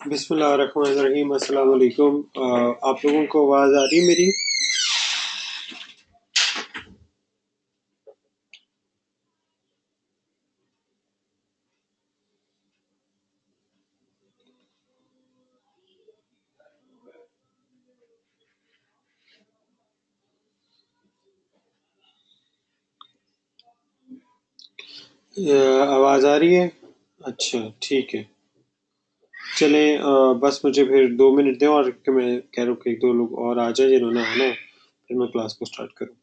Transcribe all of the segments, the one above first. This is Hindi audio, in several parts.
बिस्मिल्लाहिर्रहमानिर्रहीम। अस्सलाम वालेकुम। आप लोगों को आवाज़ आ रही है मेरी? आवाज़ आ रही है? अच्छा, ठीक है। चलें, बस मुझे फिर 2 मिनट दें और कि मैं कह रहा हूँ कि 1-2 लोग और आ जाए जिन्होंने आना है, फिर मैं क्लास को स्टार्ट करूँ।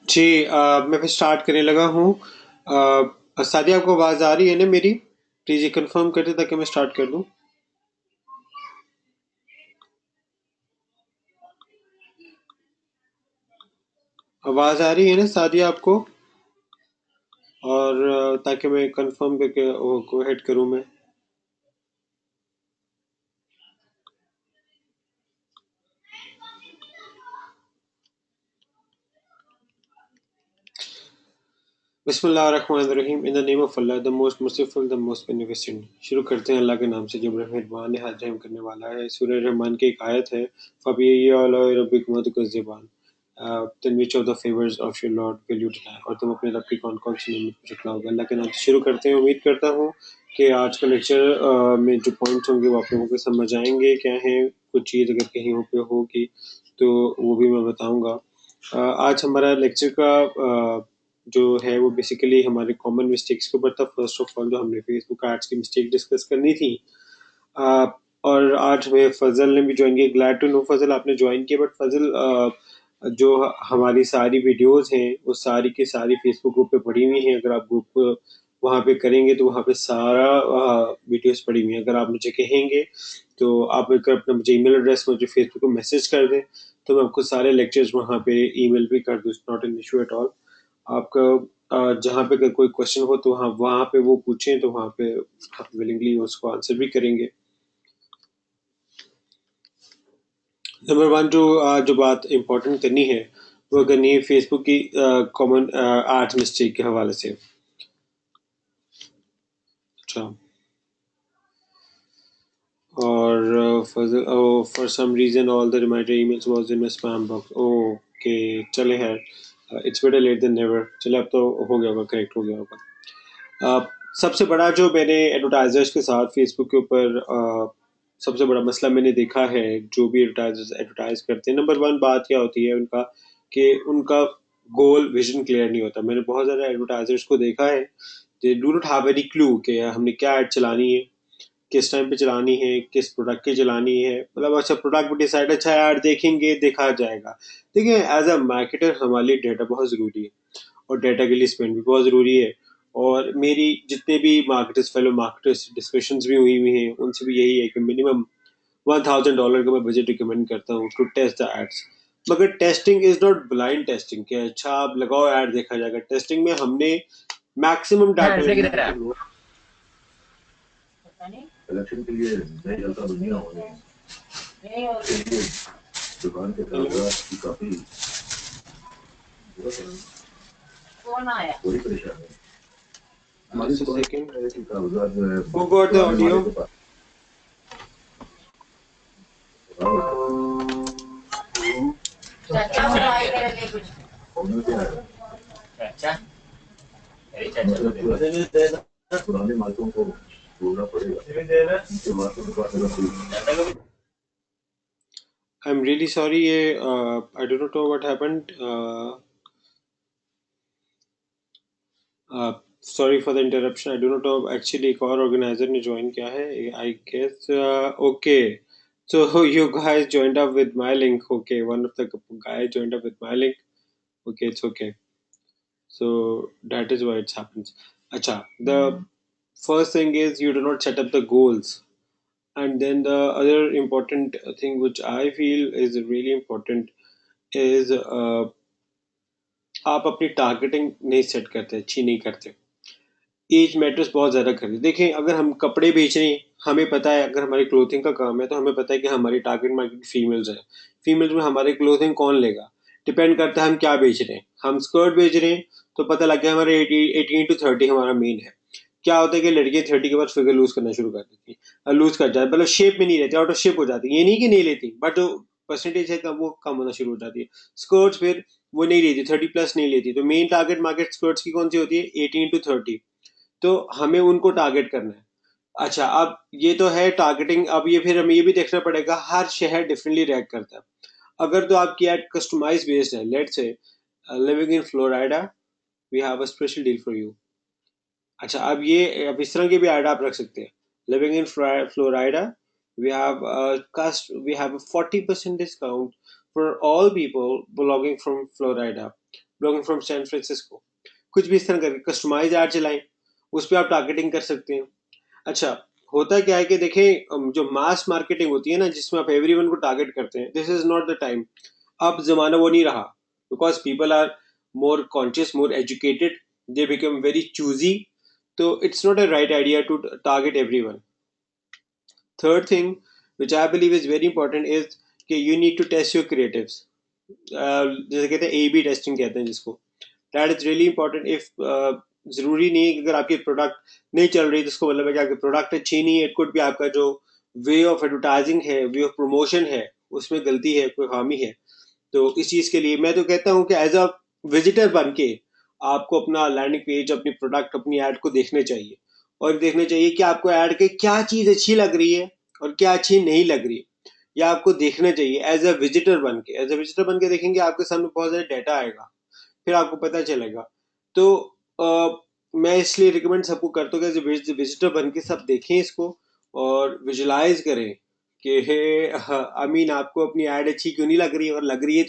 जी, मैं फिर स्टार्ट करने लगा हूँ। सादिया, आपको आवाज़ आ रही है ना मेरी? प्लीज़ ये कंफर्म कर दें ताकि मैं स्टार्ट कर दूँ। आवाज़ आ रही है ना सादिया आपको? और ताकि मैं कंफर्म करके वो को हेड करूँ मैं। बिस्मिल्लाहिर्रहमानिर्रहीम। In the name of Allah, the most merciful, the most beneficent. शुरू करते हैं अल्लाह के नाम से जो बड़ा मेहरबान है, हर रहम करने वाला है। सूरह रहमान की एक आयत है, फ़बिअय्यि आलाइ रब्बिकुमा तुकज़्ज़िबान, then which of the favours of your Lord will you deny, और तुम अपने रब की कौन-कौन सी नेमत को झुठलाओगे। अल्लाह के नाम से शुरू करते हैं। उम्मीद करता हूँ कि आज का लेक्चर में जो पॉइंट्स होंगे वो आप लोगों को समझ आएंगे। क्या है, कुछ चीज़ अगर कहीं पे होगी तो वो भी मैं बताऊँगा। आज हमारा लेक्चर का जो है वो बेसिकली हमारे कॉमन मिस्टेक्स के ऊपर था। फर्स्ट ऑफ ऑल जो हमने फेसबुक एड्स की मिस्टेक डिस्कस करनी थी, और आज हमें फजल ने भी ज्वाइन किया। ग्लैड टू नो फजल आपने ज्वाइन किया, बट फजल जो हमारी सारी वीडियोस हैं वो सारी की सारी फेसबुक ग्रुप पे पड़ी हुई हैं। अगर आप ग्रुप वहाँ पे करेंगे तो वहाँ पे सारा वीडियोस पड़ी हुई हैं। अगर आप मुझे कहेंगे तो आप अगर अपना मुझे ईमेल एड्रेस मुझे फेसबुक पे मैसेज कर दें तो मैं आपको सारे लेक्चर्स वहाँ पे ईमेल भी कर दूँ। It's not an issue at all. आपका जहाँ पे अगर कोई क्वेश्चन हो तो वहाँ पे वो पूछें तो वहाँ पे विलिंगली उसको आंसर भी करेंगे। नंबर वन जो बात इम्पोर्टेंट करनी है वो करनी है फेसबुक की कॉमन आर्ट मिस्टेक के हवाले से। अच्छा, और for some reason all the reminder emails was in my spam box. Okay, चले है, it's better late than never. चले, अब तो हो गया होगा, करेक्ट हो गया होगा। सबसे बड़ा जो मैंने एडवर्टाइजर्स के साथ फेसबुक के ऊपर सबसे बड़ा मसला मैंने देखा है, जो भी एडवर्टाइजर्स एडवर्टाइज करते हैं, नंबर वन बात क्या होती है उनका कि उनका गोल विजन क्लियर नहीं होता। मैंने बहुत ज़्यादा एडवर्टाइजर्स को देखा है, they do not have any clue कि हमने क्या ऐड चलानी है, किस टाइम पे चलानी है, किस प्रोडक्ट की चलानी है। मतलब अच्छा प्रोडक्ट भी डिसाइड, अच्छा ऐड देखेंगे, देखा जाएगा। देखिए, एज अ मार्केटर हमारे लिए डेटा बहुत ज़रूरी है और डाटा के लिए स्पेंड भी बहुत ज़रूरी है। और मेरी जितने भी मार्केटर्स फेलो मार्केटर्स डिस्कशंस भी हुई हैं उनसे भी यही है कि मिनिमम $1000 का मैं बजट रिकमेंड करता हूँ टू टेस्ट द एड्स। मगर testing is not blind testing कि अच्छा आप लगाओ ऐड देखा जाएगा। टेस्टिंग में हमने मैक्सिमम डाटा इलेक्शन के लिए नई जनता दुनिया होनी है, दुकान के कागजात की काफी कौन आया, बड़ी परेशानी है। हमारी दुकान के कागजात जो है Who got the audio? चाचा बुलाई करेंगे कुछ। चाचा पुराने मालिकों को बोलना पड़ेगा। I'm really sorry, I do not know what happened. Sorry for the interruption. I do not know actually एक और organizer ने join किया है, I guess. Okay, so you guys joined up with my link. Okay, one of the guys joined up with my link. Okay, it's okay. So that is why it happens. Acha, the first thing is you do not set up the goals. And then the other important thing which I feel is really important is आप अपनी टारगेटिंग नहीं सेट करते, अच्छी नहीं करते। एज मैटर्स बहुत ज़्यादा करती है। देखें, अगर हम कपड़े बेच रहे हैं, हमें पता है, अगर हमारी क्लोथिंग का काम है तो हमें पता है कि हमारी टारगेट मार्केट फीमेल्स है। फीमेल्स में हमारे क्लोथिंग कौन लेगा, डिपेंड करता है हम क्या बेच रहे हैं। हम स्कर्ट बेच रहे हैं तो पता लग गया हमारे 18 to 30 हमारा मेन है। क्या होता है कि लड़कियां 30 के बाद फिगर लूज करना शुरू कर देती है, लूज कर जाए, मतलब शेप में नहीं रहती, आउट ऑफ शेप हो जाती है। ये नहीं कि नहीं लेती, बट जो परसेंटेज है वो कम होना शुरू हो जाती है। स्कर्ट्स फिर वो नहीं लेती, 30+ नहीं लेती। तो मेन टारगेट मार्केट स्कर्ट्स की कौन सी होती है, 18 to 30। तो हमें उनको टारगेट करना है। अच्छा, अब ये तो है टारगेटिंग। अब ये फिर हमें ये भी देखना पड़ेगा हर शहर डिफरेंटली रिएक्ट करता है। अगर तो आपकी एड कस्टमाइज बेस्ड है, let's say living in Florida, we have a special deal for you. अच्छा, अब इस तरह की भी ऐड आप रख सकते हैं। Living in Florida, we have a 40% discount for all people belonging from Florida, belonging from San Francisco. कुछ भी इस तरह करके कस्टमाइज ऐड चलाएं, उस पर आप टारगेटिंग कर सकते हैं। अच्छा, होता क्या है कि देखें, जो मास मार्केटिंग होती है ना, जिसमें आप एवरीवन को टारगेट करते हैं, this is not the time. अब जमाना वो नहीं रहा, because people are more conscious, more educated, they become very choosy. तो it's not a right idea to target everyone. Third thing which I believe is very important is कि you need to test your creatives. जैसे कहते हैं A/B टेस्टिंग कहते हैं जिसको। That is really important. If जरूरी नहीं है कि अगर आपकी प्रोडक्ट नहीं चल रही तो उसको मतलब है कि आपकी प्रोडक्ट अच्छी नहीं है, इट कुड भी आपका जो वे ऑफ एडवर्टाइजिंग है, वे ऑफ प्रमोशन है, उसमें गलती है, कोई खामी है। तो इस चीज के लिए मैं तो कहता हूँ कि एज अ विजिटर बन के आपको अपना लैंडिंग पेज, अपनी प्रोडक्ट, अपनी ऐड को देखने चाहिए और देखना चाहिए कि आपको ऐड के क्या चीज अच्छी लग रही है और क्या अच्छी नहीं लग रही है, या आपको देखना चाहिए एज अ विजिटर बन के। एज अ विजिटर बन के देखेंगे, आपके सामने बहुत सारे डाटा आएगा, फिर आपको पता चलेगा। तो मैं इसलिए रिकमेंड सबको करता हूँ कि एज ए विजिटर बन के सब देखें इसको और विजुलाइज करें कि आई मीन आपको अपनी ऐड अच्छी क्यों नहीं लग रही है, और लग रही है तो